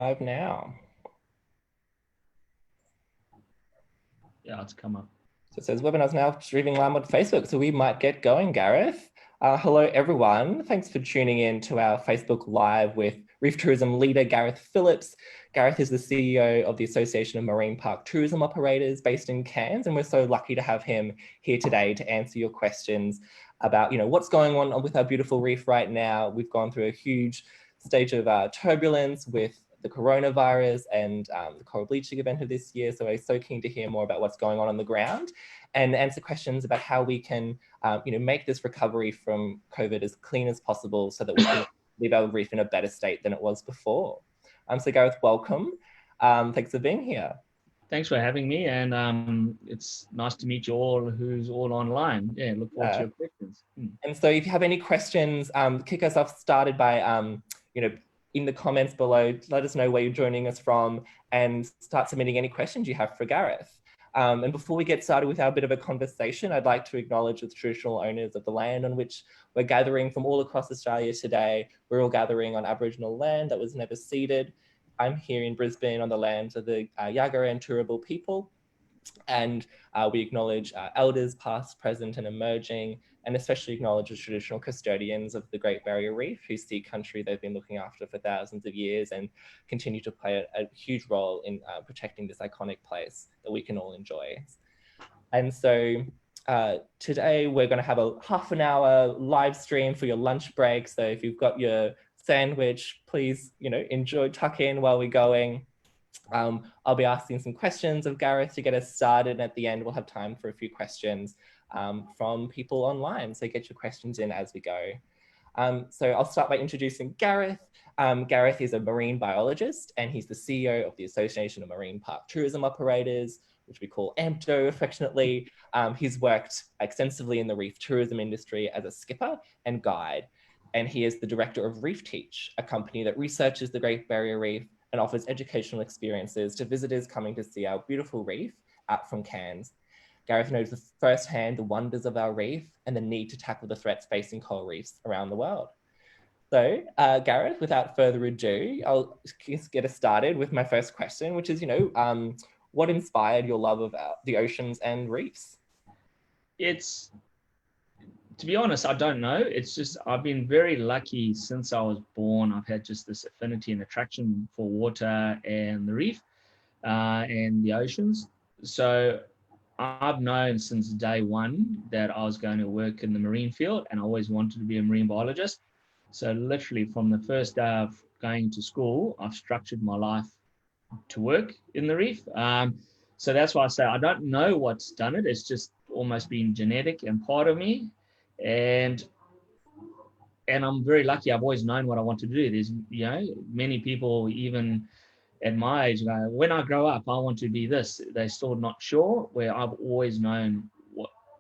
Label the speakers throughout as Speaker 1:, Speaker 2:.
Speaker 1: Live now.
Speaker 2: Yeah, it's come up.
Speaker 1: So it says webinars now streaming live on Facebook. So we might get going, Gareth. Hello, everyone. Thanks for tuning in to our Facebook Live with Reef Tourism leader Gareth Phillips. Gareth is the CEO of the Association of Marine Park Tourism Operators based in Cairns, and we're so lucky to have him here today to answer your questions about, what's going on with our beautiful reef right now. We've gone through a huge stage of turbulence with the coronavirus and the coral bleaching event of this year. So we're so keen to hear more about what's going on the ground and answer questions about how we can, make this recovery from COVID as clean as possible so that we can leave our reef in a better state than it was before. So Gareth, welcome. Thanks for being here.
Speaker 2: Thanks for having me, and it's nice to meet you all who's all online. Yeah, look forward to your questions.
Speaker 1: And so if you have any questions, kick us off started by, in the comments below, let us know where you're joining us from and start submitting any questions you have for Gareth. And before we get started with our bit of a conversation, I'd like to acknowledge the traditional owners of the land on which we're gathering from all across Australia today. We're all gathering on Aboriginal land that was never ceded. I'm here in Brisbane on the lands of the Yagara and Turrbal people. And we acknowledge elders past, present and emerging, and especially acknowledge the traditional custodians of the Great Barrier Reef, whose sea country they've been looking after for thousands of years and continue to play a huge role in protecting this iconic place that we can all enjoy. And so today we're going to have a half an hour live stream for your lunch break. So if you've got your sandwich, please, enjoy, tuck in while we're going. I'll be asking some questions of Gareth to get us started. And at the end, we'll have time for a few questions from people online. So get your questions in as we go. So I'll start by introducing Gareth. Gareth is a marine biologist and he's the CEO of the Association of Marine Park Tourism Operators, which we call AMPTO affectionately. He's worked extensively in the reef tourism industry as a skipper and guide. And he is the director of Reef Teach, a company that researches the Great Barrier Reef and offers educational experiences to visitors coming to see our beautiful reef out from Cairns. Gareth knows firsthand the wonders of our reef and the need to tackle the threats facing coral reefs around the world. So, Gareth, without further ado, I'll just get us started with my first question, which is, what inspired your love of the oceans and reefs?
Speaker 2: It's To be honest, I don't know. It's just I've been very lucky since I was born. I've had just this affinity and attraction for water and the reef and the oceans. So I've known since day one that I was going to work in the marine field, and I always wanted to be a marine biologist. So literally from the first day of going to school, I've structured my life to work in the reef. So that's why I say I don't know what's done it. It's just almost been genetic and part of me. And I'm very lucky. I've always known what I want to do. There's, many people even at my age go, when I grow up, I want to be this. They're still not sure, where I've always known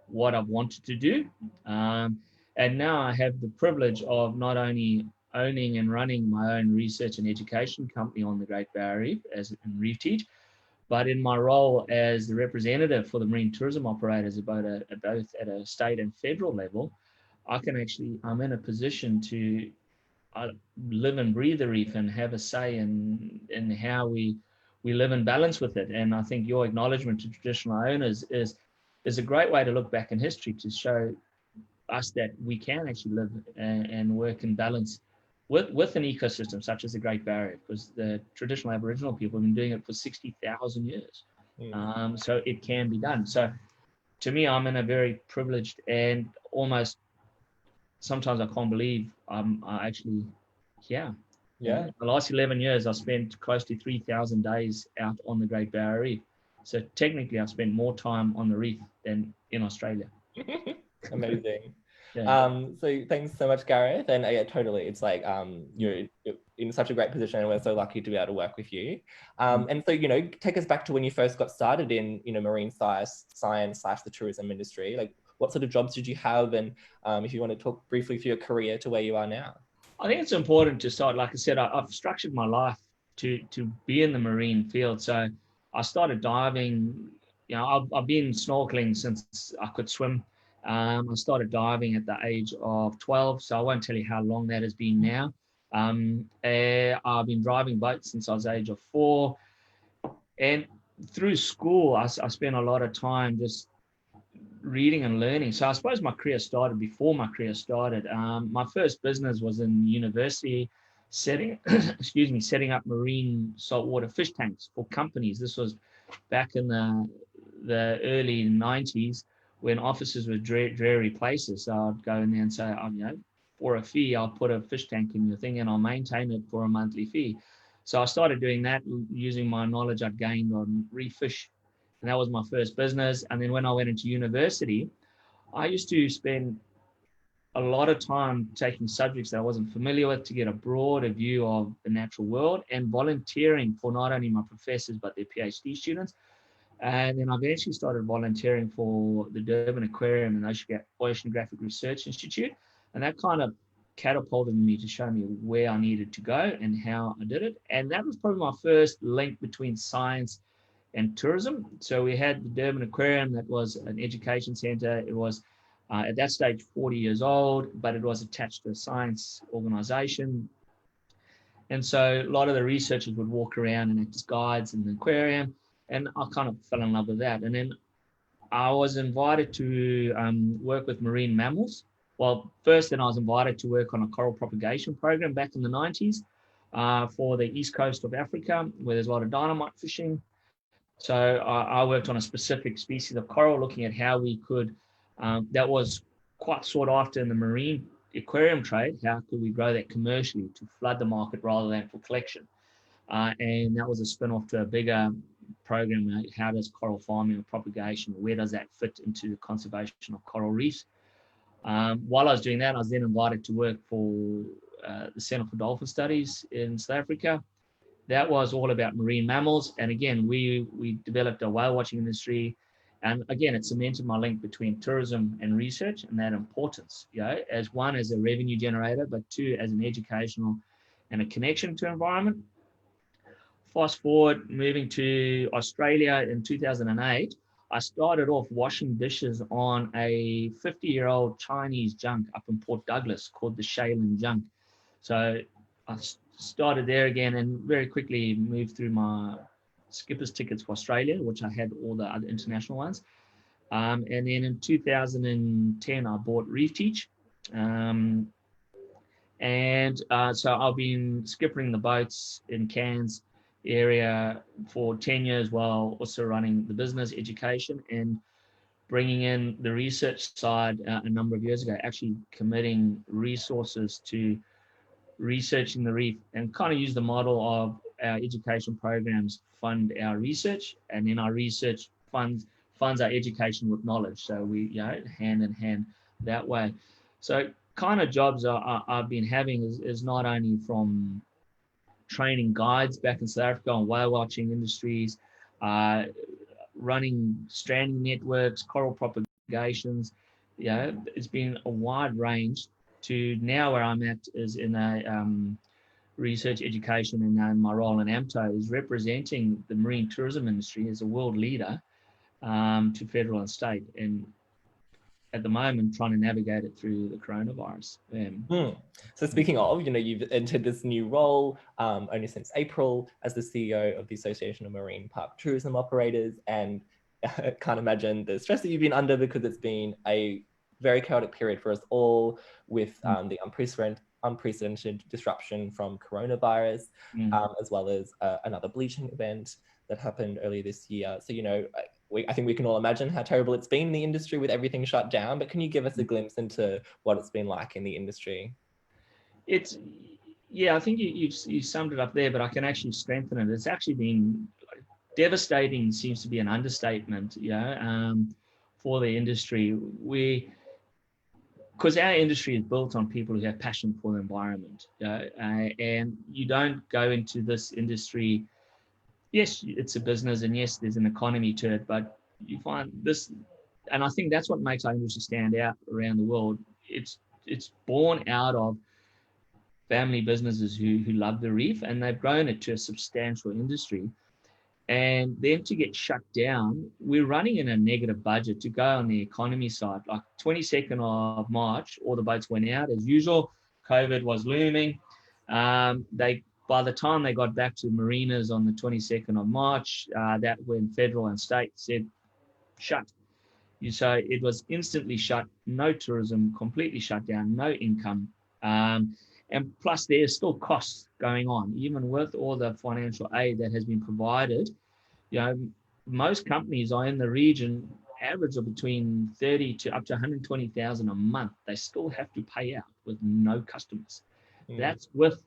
Speaker 2: what I've wanted to do. And now I have the privilege of not only owning and running my own research and education company on the Great Barrier Reef as in Reef Teach, but in my role as the representative for the marine tourism operators, both at a state and federal level, I'm in a position to live and breathe the reef and have a say in how we live in balance with it. And I think your acknowledgement to traditional owners is a great way to look back in history to show us that we can actually live and work in balance with an ecosystem such as the Great Barrier, because the traditional Aboriginal people have been doing it for 60,000 years. So it can be done. So to me, I'm in a very privileged and almost sometimes I can't believe I actually here.
Speaker 1: Yeah.
Speaker 2: The last 11 years, I spent close to 3,000 days out on the Great Barrier Reef. So technically, I've spent more time on the reef than in Australia.
Speaker 1: Amazing.
Speaker 2: Yeah.
Speaker 1: So thanks so much, Gareth. And yeah, totally. It's like you're in such a great position, and we're so lucky to be able to work with you. And so, take us back to when you first got started in, marine science / the tourism industry. Like, what sort of jobs did you have? And if you want to talk briefly through your career to where you are now.
Speaker 2: I think it's important to start, like I said, I've structured my life to be in the marine field. So I started diving. I've been snorkeling since I could swim. I started diving at the age of 12, so I won't tell you how long that has been now. I've been driving boats since I was the age of 4. And through school, I spent a lot of time just reading and learning. So I suppose my career started before my career started. My first business was in university, setting up marine saltwater fish tanks for companies. This was back in the early 90s when offices were dreary places. So I'd go in there and say, for a fee, I'll put a fish tank in your thing and I'll maintain it for a monthly fee. So I started doing that using my knowledge I'd gained on reef fish. And that was my first business. And then when I went into university, I used to spend a lot of time taking subjects that I wasn't familiar with to get a broader view of the natural world and volunteering for not only my professors, but their PhD students. And then I eventually started volunteering for the Durban Aquarium and Oceanographic Research Institute. And that kind of catapulted me to show me where I needed to go and how I did it. And that was probably my first link between science and tourism. So we had the Durban Aquarium, that was an education center. It was at that stage 40 years old, but it was attached to a science organization. And so a lot of the researchers would walk around and act as guides in the aquarium. And I kind of fell in love with that. And then I was invited to work with marine mammals. Well, first then I was invited to work on a coral propagation program back in the 90s for the east coast of Africa, where there's a lot of dynamite fishing. So I worked on a specific species of coral, looking at how we could, that was quite sought after in the marine aquarium trade, how could we grow that commercially to flood the market rather than for collection. And that was a spin-off to a bigger program. How does coral farming or propagation, where does that fit into the conservation of coral reefs? While I was doing that, I was then invited to work for the Center for Dolphin Studies in South Africa. That was all about marine mammals. And again, we developed a whale watching industry. And again, it cemented my link between tourism and research and that importance, as one, as a revenue generator, but two, as an educational and a connection to environment. Fast forward, moving to Australia in 2008, I started off washing dishes on a 50-year-old Chinese junk up in Port Douglas called the Shaolin Junk. So I started there again and very quickly moved through my skipper's tickets for Australia, which I had all the other international ones. And then in 2010, I bought Reef Teach. So I've been skippering the boats in Cairns area for 10 years while also running the business education and bringing in the research side a number of years ago, actually committing resources to researching the reef, and kind of use the model of our education programs fund our research, and then our research funds our education with knowledge. So we, hand in hand that way. So kind of jobs I've been having is not only from training guides back in South Africa on whale watching industries, running stranding networks, coral propagations. It's been a wide range to now where I'm at is in a research education, and now my role in AMTO is representing the marine tourism industry as a world leader to federal and state, and at the moment trying to navigate it through the coronavirus.
Speaker 1: So speaking of, you've entered this new role only since April as the CEO of the Association of Marine Park Tourism Operators, and I can't imagine the stress that you've been under, because it's been a very chaotic period for us all with the unprecedented disruption from coronavirus, as well as another bleaching event that happened earlier this year. So, I think we can all imagine how terrible it's been in the industry with everything shut down, but can you give us a glimpse into what it's been like in the industry?
Speaker 2: I think you summed it up there, but I can actually strengthen it. It's actually been devastating, seems to be an understatement, for the industry. Because our industry is built on people who have passion for the environment, and you don't go into this industry. Yes, it's a business, and yes, there's an economy to it, but you find this, and I think that's what makes our industry stand out around the world. It's born out of family businesses who love the reef, and they've grown it to a substantial industry. And then to get shut down, we're running in a negative budget to go on the economy side. Like 22nd of March, all the boats went out as usual. COVID was looming. By the time they got back to marinas on the 22nd of March, that when federal and state said shut. So it was instantly shut, no tourism, completely shut down, no income. And plus there's still costs going on, even with all the financial aid that has been provided. Most companies are in the region average of between 30 to up to 120,000 a month. They still have to pay out with no customers. That's with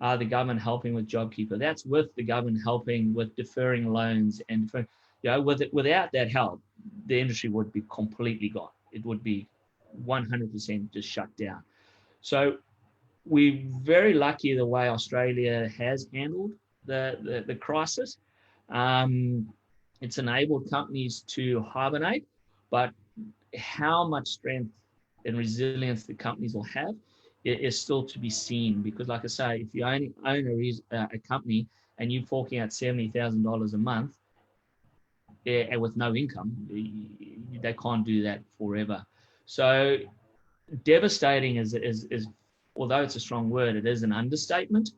Speaker 2: the government helping with JobKeeper. That's with the government helping with deferring loans and without that help, the industry would be completely gone. It would be 100% just shut down. So we're very lucky the way Australia has handled the crisis. It's enabled companies to hibernate, but how much strength and resilience the companies will have is still to be seen. Because, like I say, if you own a company and you're forking out $70,000 a month, and with no income, they can't do that forever. So devastating is although it's a strong word, it is an understatement.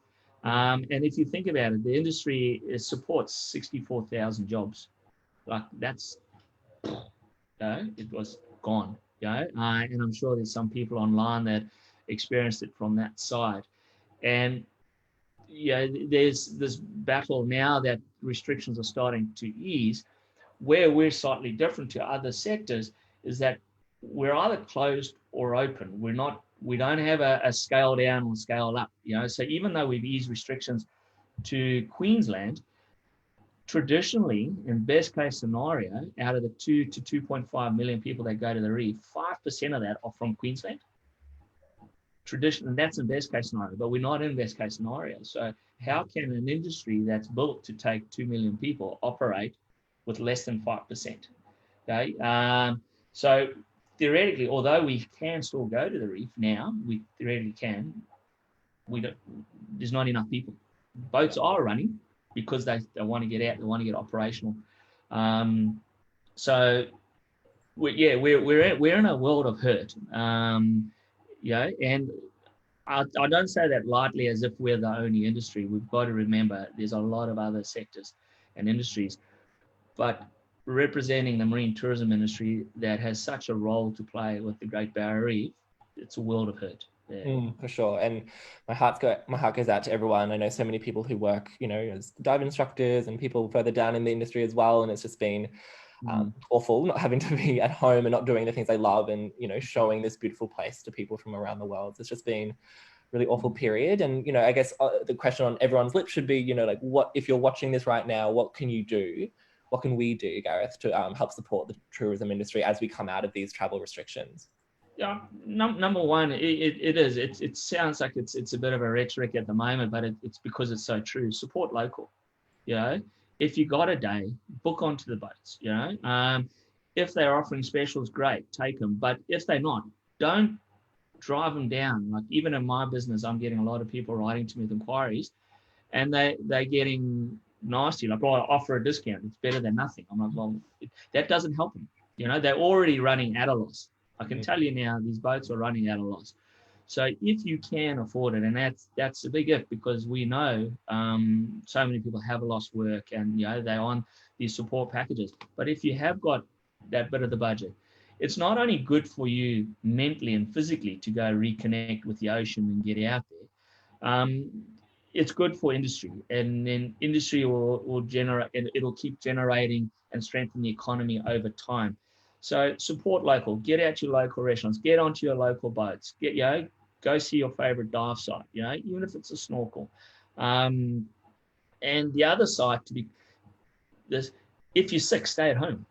Speaker 2: And if you think about it, the industry supports 64,000 jobs. Like that's, it was gone. And I'm sure there's some people online that experienced it from that side. And there's this battle now that restrictions are starting to ease. Where we're slightly different to other sectors is that we're either closed or open. We don't have a scale down or scale up. So even though we've eased restrictions to Queensland, traditionally, in best case scenario, out of the 2 to 2.5 million people that go to the reef, 5% of that are from Queensland. Tradition, and that's in best case scenario, but we're not in best case scenario. So how can an industry that's built to take 2 million people operate with less than 5%? Okay, so theoretically, although we can still go to the reef now, we theoretically can. There's not enough people. Boats are running because they want to get out, they want to get operational. So we're in a world of hurt. And I don't say that lightly as if we're the only industry. We've got to remember there's a lot of other sectors and industries, but representing the marine tourism industry that has such a role to play with the Great Barrier Reef, it's a world of hurt. Yeah.
Speaker 1: For sure. And my heart goes out to everyone. I know so many people who work, as dive instructors and people further down in the industry as well. And it's just been awful not having to be at home and not doing the things they love and, showing this beautiful place to people from around the world. It's just been really awful period. And, I guess the question on everyone's lips should be, what, if you're watching this right now, what can you do? What can we do, Gareth, to help support the tourism industry as we come out of these travel restrictions?
Speaker 2: Yeah, number one, it sounds like it's a bit of a rhetoric at the moment, but it's because it's so true. Support local. If you got a day, book onto the boats. If they're offering specials, great, take them. But if they're not, don't drive them down. Like even in my business, I'm getting a lot of people writing to me with inquiries, and they're getting nasty. Like, I offer a discount. It's better than nothing. I'm like, well, that doesn't help them. They're already running at a loss. I can tell you now, these boats are running at a loss. So if you can afford it, and that's a big if, because we know so many people have lost work and they're on these support packages. But if you have got that bit of the budget, it's not only good for you mentally and physically to go reconnect with the ocean and get out there. It's good for industry, and then industry will generate, and it'll keep generating and strengthen the economy over time. So support local, get out your local restaurants, get onto your local boats, go see your favorite dive site, even if it's a snorkel. And the other side to be this, if you're sick, stay at home.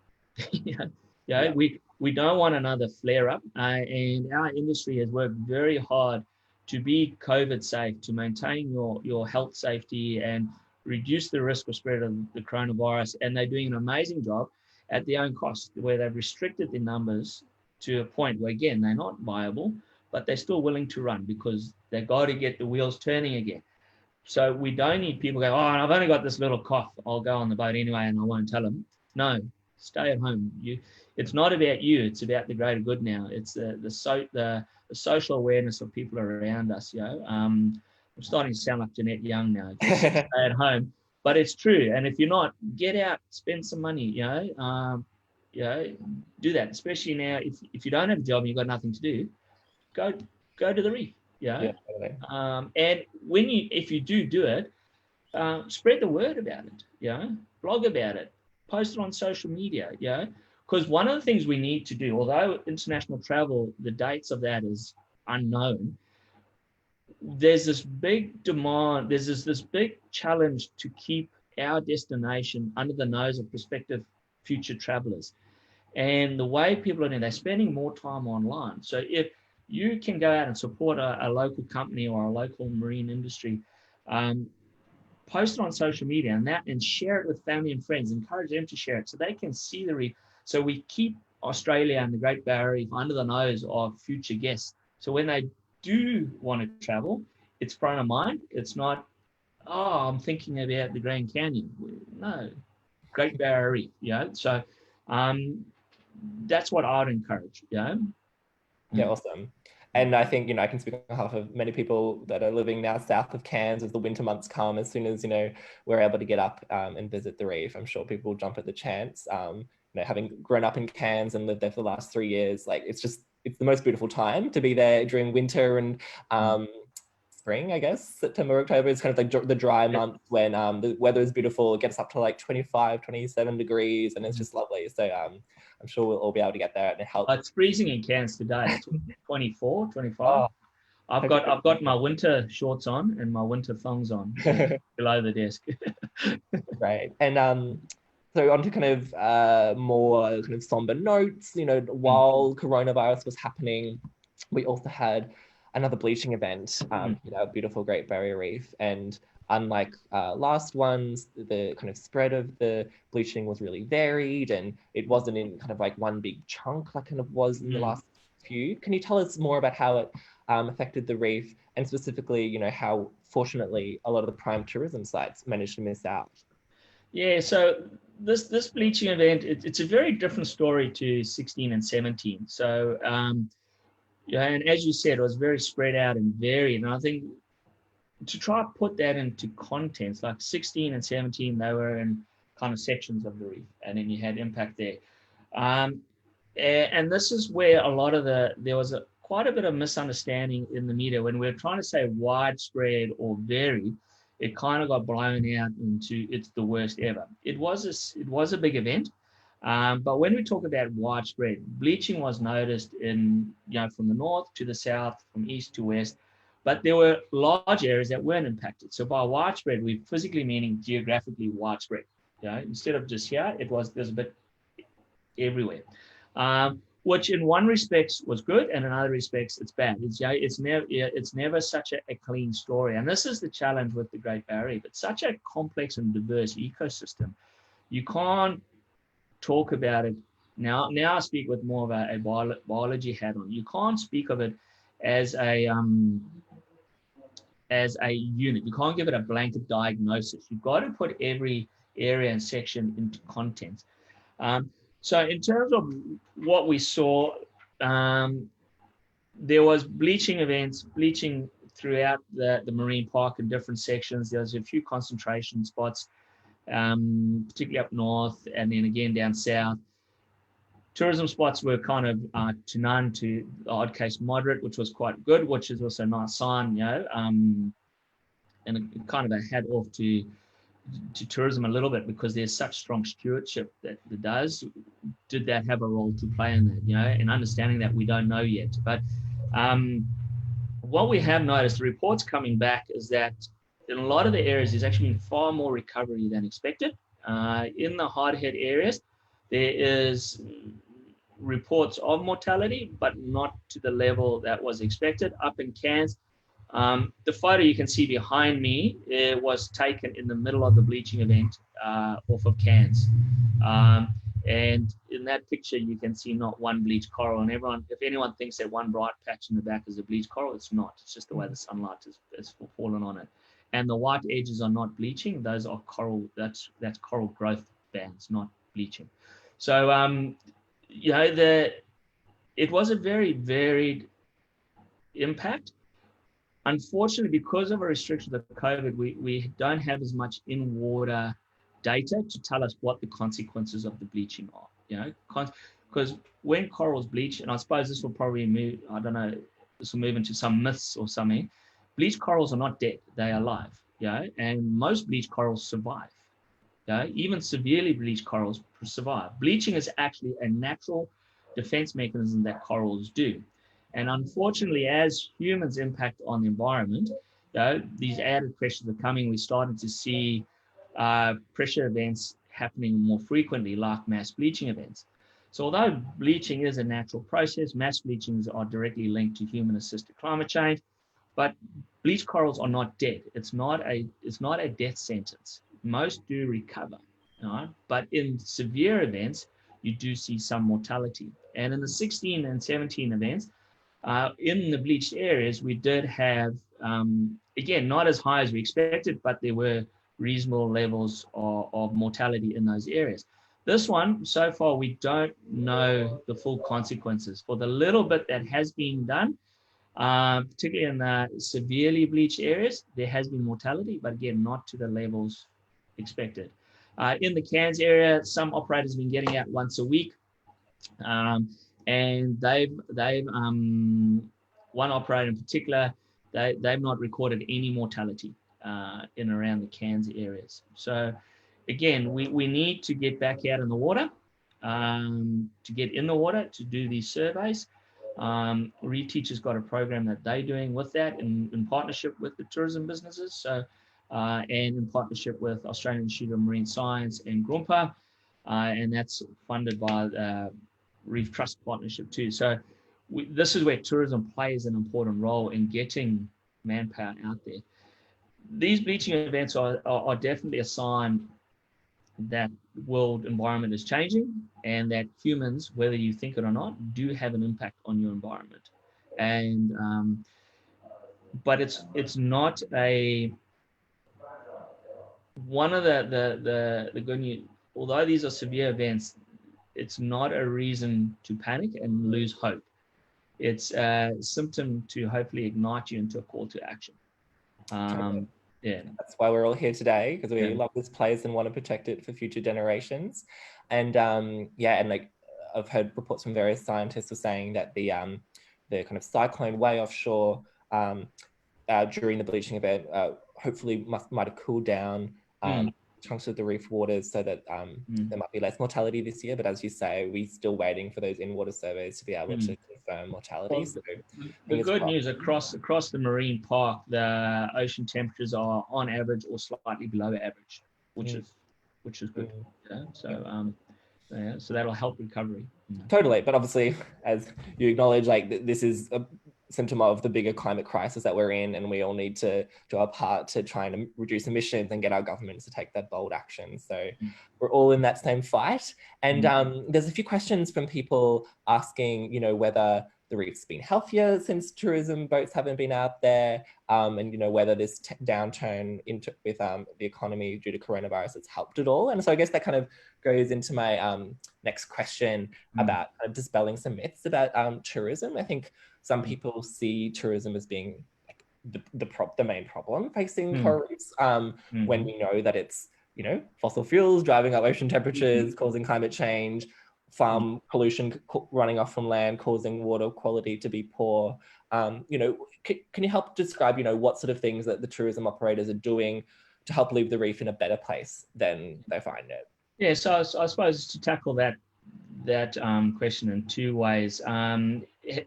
Speaker 2: We don't want another flare up, and our industry has worked very hard to be COVID safe, to maintain your health safety and reduce the risk of spread of the coronavirus. And they're doing an amazing job at their own cost, where they've restricted their numbers to a point where, again, they're not viable, but they're still willing to run because they've got to get the wheels turning again. So we don't need people going, I've only got this little cough, I'll go on the boat anyway and I won't tell them. No, stay at home. It's not about you, it's about the greater good now. It's the social awareness of people around us. I'm starting to sound like Jeanette Young now. Just stay at home, but it's true. And if you're not, get out, spend some money. You know, do that. Especially now, if you don't have a job and you've got nothing to do, go to the reef.
Speaker 1: Yeah, totally.
Speaker 2: And if you do it, spread the word about it. Blog about it, post it on social media. Because one of the things we need to do, although international travel, the dates of that is unknown, there's this big demand, there's this big challenge to keep our destination under the nose of prospective future travelers. And the way people are doing, they're spending more time online. So if you can go out and support a local company or a local marine industry, post it on social media and share it with family and friends, encourage them to share it so they can see the reef. So we keep Australia and the Great Barrier Reef under the nose of future guests. So when they do want to travel, it's front of mind. It's not, oh, I'm thinking about the Grand Canyon. No, Great Barrier Reef. So that's what I'd encourage.
Speaker 1: Yeah, awesome. And I think, I can speak on behalf of many people that are living now south of Cairns as the winter months come. As soon as, we're able to get up and visit the reef, I'm sure people will jump at the chance. Having grown up in Cairns and lived there for the last 3 years, like it's the most beautiful time to be there during winter and spring, I guess. September, October is kind of like the dry months when the weather is beautiful. It gets up to like 25, 27 degrees and it's just lovely. So I'm sure we'll all be able to get there and help.
Speaker 2: It's freezing in Cairns today. It's 24, 25. Oh, I've got my winter shorts on and my winter thongs on below the desk.
Speaker 1: Right. And so on to kind of more kind of somber notes, while coronavirus was happening, we also had another bleaching event, beautiful Great Barrier Reef. And unlike last ones, the kind of spread of the bleaching was really varied and it wasn't in kind of like one big chunk like kind of was in the last few. Can you tell us more about how it affected the reef and specifically, how fortunately a lot of the prime tourism sites managed to miss out?
Speaker 2: Yeah, so this bleaching event, it's a very different story to 16 and 17. So, and as you said, it was very spread out and varied. And I think to try to put that into contents, like 16 and 17, they were in kind of sections of the reef, and then you had impact there. And this is where a lot of there was quite a bit of misunderstanding in the media when we were trying to say widespread or varied. It kind of got blown out into it's the worst ever. It was a big event, but when we talk about widespread, bleaching was noticed in from the north to the south, from east to west, but there were large areas that weren't impacted. So by widespread, we're physically meaning geographically widespread. Instead of just here, there's a bit everywhere. Which in one respect was good, and in other respects it's bad. It's never such a clean story, and this is the challenge with the Great Barrier Reef. It's such a complex and diverse ecosystem. You can't talk about it now. I speak with more of a biology hat on. You can't speak of it as a unit. You can't give it a blanket diagnosis. You've got to put every area and section into content. So in terms of what we saw, there was bleaching events, bleaching throughout the marine park in different sections. There was a few concentration spots, particularly up north and then again down south. Tourism spots were kind of to none, to the odd case moderate, which was quite good, which is also a nice sign, and it kind of a hat off to tourism a little bit because there's such strong stewardship that does. Did that have a role to play in that, and understanding that we don't know yet. But what we have noticed, the reports coming back, is that in a lot of the areas there's actually been far more recovery than expected. In the hard hit areas, there is reports of mortality, but not to the level that was expected. Up in Cairns, the photo you can see behind me was taken in the middle of the bleaching event off of Cairns. And in that picture, you can see not one bleached coral. And if anyone thinks that one bright patch in the back is a bleached coral, it's not. It's just the way the sunlight has fallen on it. And the white edges are not bleaching. Those are coral. That's coral growth bands, not bleaching. So, it was a very varied impact. unfortunately, because of a restriction of COVID, we don't have as much in-water data to tell us what the consequences of the bleaching are. Because when corals bleach, and I suppose this will probably move, I don't know, this will move into some myths or something. Bleached corals are not dead; they are alive. And most bleached corals survive. Even severely bleached corals survive. Bleaching is actually a natural defense mechanism that corals do. And unfortunately, as humans impact on the environment, these added pressures are coming. We're starting to see pressure events happening more frequently, like mass bleaching events. So although bleaching is a natural process, mass bleachings are directly linked to human-assisted climate change, but bleached corals are not dead. It's not a death sentence. Most do recover, but in severe events, you do see some mortality. And in the 16 and 17 events, in the bleached areas, we did have, again, not as high as we expected, but there were reasonable levels of mortality in those areas. This one, so far, we don't know the full consequences. For the little bit that has been done, particularly in the severely bleached areas, there has been mortality, but again, not to the levels expected. In the Cairns area, some operators have been getting out once a week. And they've one operator in particular, they've not recorded any mortality in around the Cairns areas. So again, we need to get back out in the water, to get in the water to do these surveys. Reef Teachers got a program that they're doing with that in partnership with the tourism businesses. So and in partnership with Australian Institute of Marine Science and Grumpa, and that's funded by Reef Trust Partnership too. So this is where tourism plays an important role in getting manpower out there. These bleaching events are definitely a sign that world environment is changing and that humans, whether you think it or not, do have an impact on your environment. And but it's not a one of the good news. Although these are severe events, it's not a reason to panic and lose hope. It's a symptom to hopefully ignite you into a call to action. Yeah.
Speaker 1: That's why we're all here today, because we love this place and want to protect it for future generations. And and like I've heard reports from various scientists were saying that the kind of cyclone way offshore during the bleaching event hopefully might have cooled down chunks of the reef waters so that there might be less mortality this year. But as you say, we're still waiting for those in-water surveys to be able to confirm mortality.
Speaker 2: Well,
Speaker 1: so
Speaker 2: the good news across the marine park, the ocean temperatures are on average or slightly below average, which is good. So that'll help recovery.
Speaker 1: Totally, but obviously, as you acknowledge, like this is a symptom of the bigger climate crisis that we're in, and we all need to do our part to try and reduce emissions and get our governments to take that bold action. So we're all in that same fight. And there's a few questions from people asking, whether the reef's been healthier since tourism boats haven't been out there, and whether this downturn with the economy due to coronavirus has helped at all. And so I guess that kind of goes into my next question about dispelling some myths about tourism. I think some people see tourism as being like the main problem facing coral reefs, when we know that it's fossil fuels driving up ocean temperatures, causing climate change, farm pollution running off from land, causing water quality to be poor. Can you help describe what sort of things that the tourism operators are doing to help leave the reef in a better place than they find it?
Speaker 2: Yeah, so I suppose to tackle that question in two ways.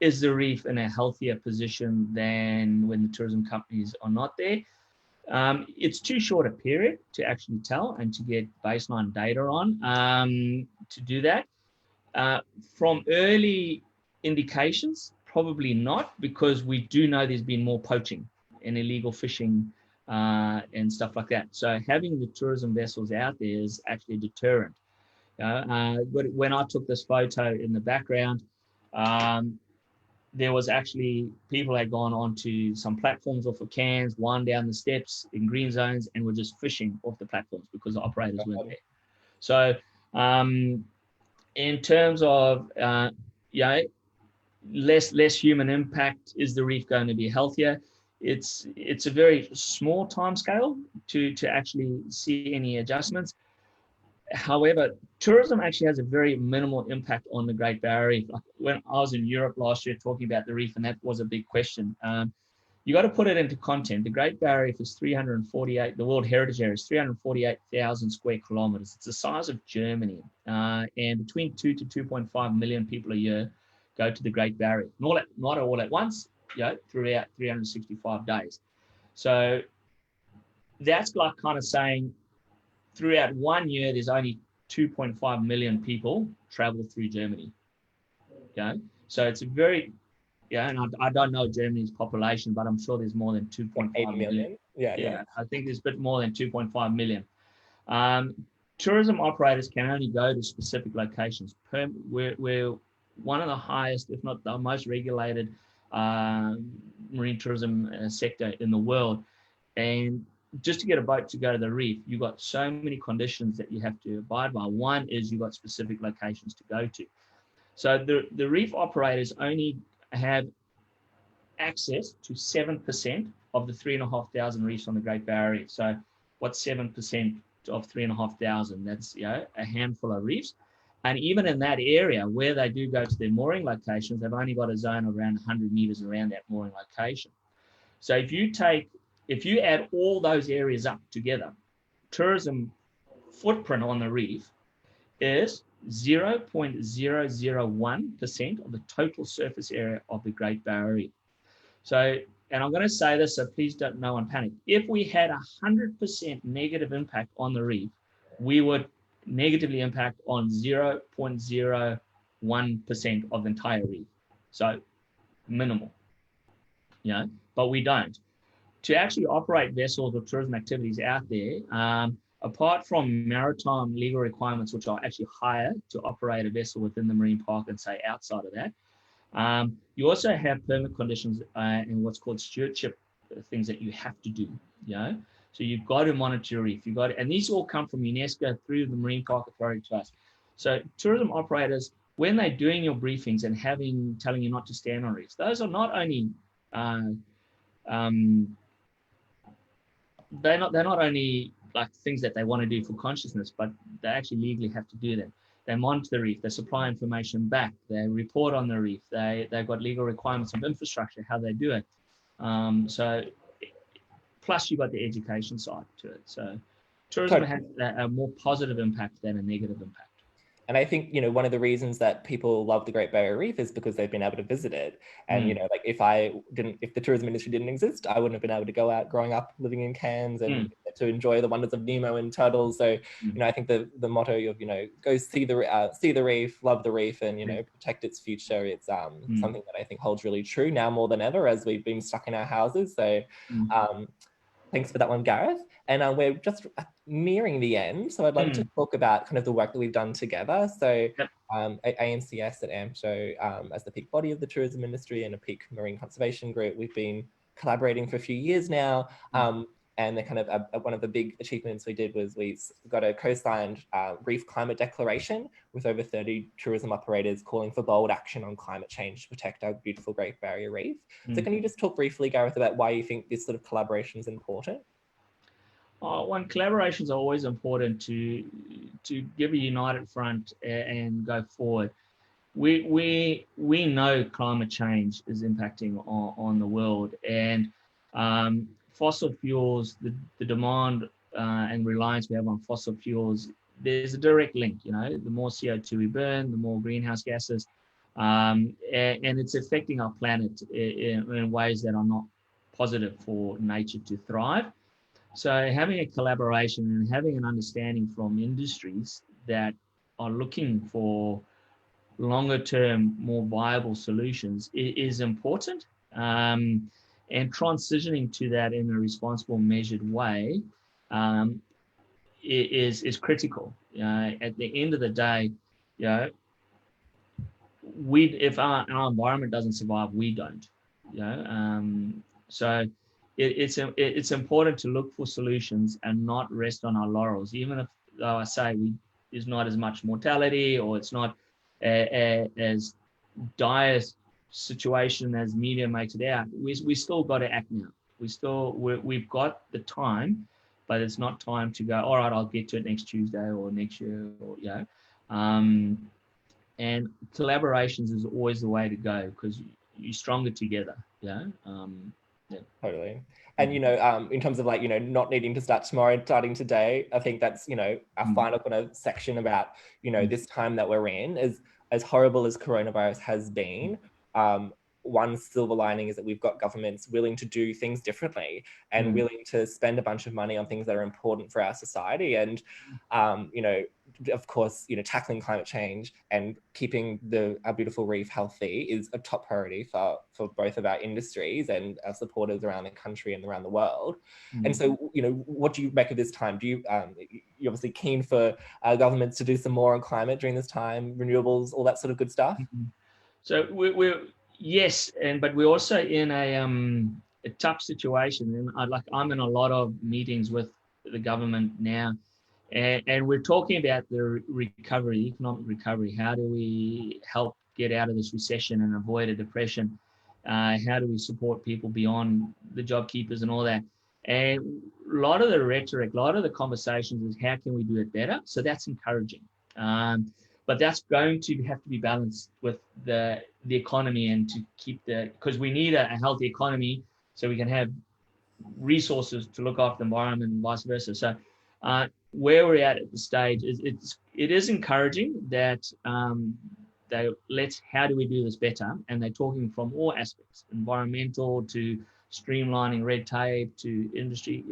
Speaker 2: Is the reef in a healthier position than when the tourism companies are not there? It's too short a period to actually tell and to get baseline data on to do that. From early indications, probably not, because we do know there's been more poaching and illegal fishing and stuff like that. So having the tourism vessels out there is actually a deterrent. But when I took this photo in the background, there was actually people had gone onto some platforms off of Cairns, one down the steps in green zones, and were just fishing off the platforms because the operators weren't there. So in terms of less human impact, is the reef going to be healthier? it's a very small time scale to actually see any adjustments. However, tourism actually has a very minimal impact on the Great Barrier Reef. Like when I was in Europe last year talking about the reef, and that was a big question. You got to put it into content. The Great Barrier Reef is 348, the World Heritage Area is 348,000 square kilometers. It's the size of Germany. And between 2 to 2.5 million people a year go to the Great Barrier. Not all at once, throughout 365 days. So that's like kind of saying throughout 1 year, there's only 2.5 million people travel through Germany. So it's a very, and I don't know Germany's population, but I'm sure there's more than 2.5 million.
Speaker 1: Yeah.
Speaker 2: I think there's a bit more than 2.5 million. Tourism operators can only go to specific locations. We're one of the highest, if not the most regulated marine tourism sector in the world. And just to get a boat to go to the reef, you've got so many conditions that you have to abide by. One is you've got specific locations to go to. So the reef operators only have access to 7% of the 3,500 reefs on the Great Barrier Reef. So what's 7% of 3,500? That's a handful of reefs. And even in that area where they do go to their mooring locations, they've only got a zone of around 100 meters around that mooring location. So if you add all those areas up together, tourism footprint on the reef is 0.001% of the total surface area of the Great Barrier Reef. So, and I'm going to say this, so please don't, no one panic. If we had 100% negative impact on the reef, we would negatively impact on 0.01% of the entire reef. So minimal, but we don't. To actually operate vessels or tourism activities out there, apart from maritime legal requirements, which are actually higher to operate a vessel within the marine park and say outside of that, you also have permit conditions and what's called stewardship things that you have to do. So you've got to monitor your reef. And these all come from UNESCO through the Marine Park Authority to us. So tourism operators, when they're doing your briefings and telling you not to stand on reefs, those are not only they're not only like things that they want to do for consciousness, but they actually legally have to do them. They monitor the reef, they supply information back, they report on the reef, they've got legal requirements of infrastructure, how they do it. So plus you've got the education side to it. So tourism has a more positive impact than a negative impact.
Speaker 1: And I think, one of the reasons that people love the Great Barrier Reef is because they've been able to visit it. And, like if the tourism industry didn't exist, I wouldn't have been able to go out growing up living in Cairns and to enjoy the wonders of Nemo and turtles. So, I think the motto of, go see the reef, love the reef and, protect its future. It's something that I think holds really true now more than ever as we've been stuck in our houses. So, thanks for that one, Gareth. And we're just nearing the end. So I'd like to talk about kind of the work that we've done together. So ANCS at AMSHO, as the peak body of the tourism industry and a peak marine conservation group, we've been collaborating for a few years now. And the kind of one of the big achievements we did was we got a co-signed reef climate declaration with over 30 tourism operators calling for bold action on climate change to protect our beautiful Great Barrier Reef. So can you just talk briefly, Gareth, about why you think this sort of collaboration is important?
Speaker 2: One, collaboration is always important to give a united front and go forward. We know climate change is impacting on the world, and fossil fuels, the demand and reliance we have on fossil fuels, there's a direct link. The more CO2 we burn, the more greenhouse gases, and it's affecting our planet in ways that are not positive for nature to thrive. So having a collaboration and having an understanding from industries that are looking for longer term, more viable solutions is important. And transitioning to that in a responsible, measured way is critical. At the end of the day, if our environment doesn't survive, we don't. So it's important to look for solutions and not rest on our laurels, even if, though I say there's not as much mortality or it's not as dire situation as media makes it out. We still got to act now. we've got the time, but it's not time to go, all right, I'll get to it next Tuesday or next year, or and collaborations is always the way to go, because you're stronger together. Yeah.
Speaker 1: Totally. And, in terms of like, not needing to start tomorrow, starting today, I think that's, our final kind of section about, this time that we're in, as horrible as coronavirus has been. One silver lining is that we've got governments willing to do things differently and willing to spend a bunch of money on things that are important for our society. And, of course, tackling climate change and keeping our beautiful reef healthy is a top priority for both of our industries and our supporters around the country and around the world. And so, what do you make of this time? Do you, you're obviously keen for governments to do some more on climate during this time, renewables, all that sort of good stuff?
Speaker 2: So we're yes, but we're also in a tough situation, and I'm in a lot of meetings with the government now, and we're talking about the recovery, economic recovery. How do we help get out of this recession and avoid a depression? How do we support people beyond the job keepers and all that? And a lot of the rhetoric, a lot of the conversations is how can we do it better? So that's encouraging. But that's going to have to be balanced with the economy, and to keep because we need a healthy economy so we can have resources to look after the environment and vice versa. So where we're at the stage is it is encouraging that how do we do this better? And they're talking from all aspects, environmental to streamlining red tape to industry,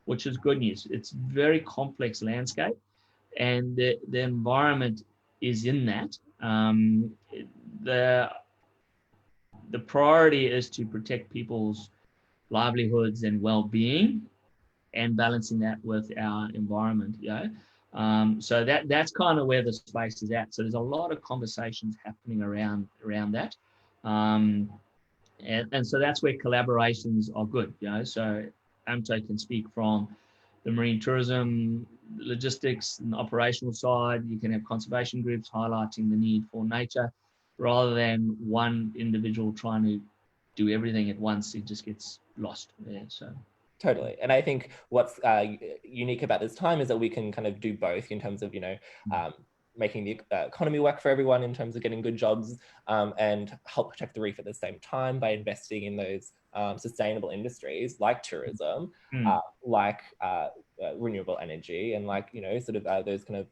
Speaker 2: which is good news. It's a very complex landscape, and the environment is in that. The priority is to protect people's livelihoods and well-being, and balancing that with our environment. So that's kind of where the space is at. So there's a lot of conversations happening around that, and so that's where collaborations are good. So AMTO can speak from the marine tourism, logistics, and the operational side. You can have conservation groups highlighting the need for nature, rather than one individual trying to do everything at once. It just gets lost there. So.
Speaker 1: Totally. And I think what's unique about this time is that we can kind of do both in terms of, making the economy work for everyone in terms of getting good jobs, and help protect the reef at the same time by investing in those sustainable industries like tourism, like renewable energy, and like, sort of those kind of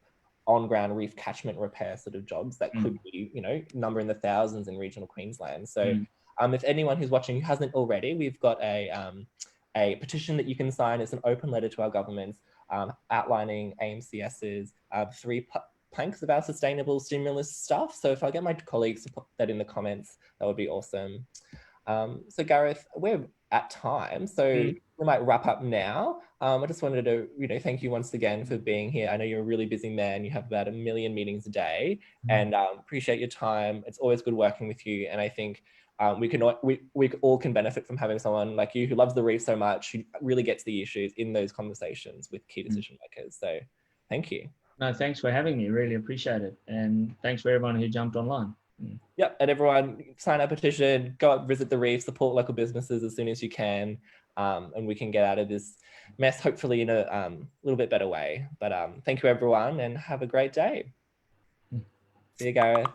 Speaker 1: on-ground reef catchment repair sort of jobs that could be, number in the thousands in regional Queensland. So if anyone who's watching who hasn't already, we've got a petition that you can sign. It's an open letter to our governments, outlining AMCS's 3 planks of our sustainable stimulus stuff. So if I get my colleagues to put that in the comments, that would be awesome. So Gareth, we're at time, so we might wrap up now. I just wanted to, thank you once again for being here. I know you're a really busy man. You have about 1 million meetings a day, and appreciate your time. It's always good working with you, and I think we all can benefit from having someone like you who loves the reef so much, who really gets the issues in those conversations with key decision makers. So thank you.
Speaker 2: No, thanks for having me. Really appreciate it. And thanks for everyone who jumped online.
Speaker 1: Yep. And everyone, sign our petition, go out, visit the reef, support local businesses as soon as you can. And we can get out of this mess, hopefully in a little bit better way. But thank you, everyone, and have a great day. See you, Gareth.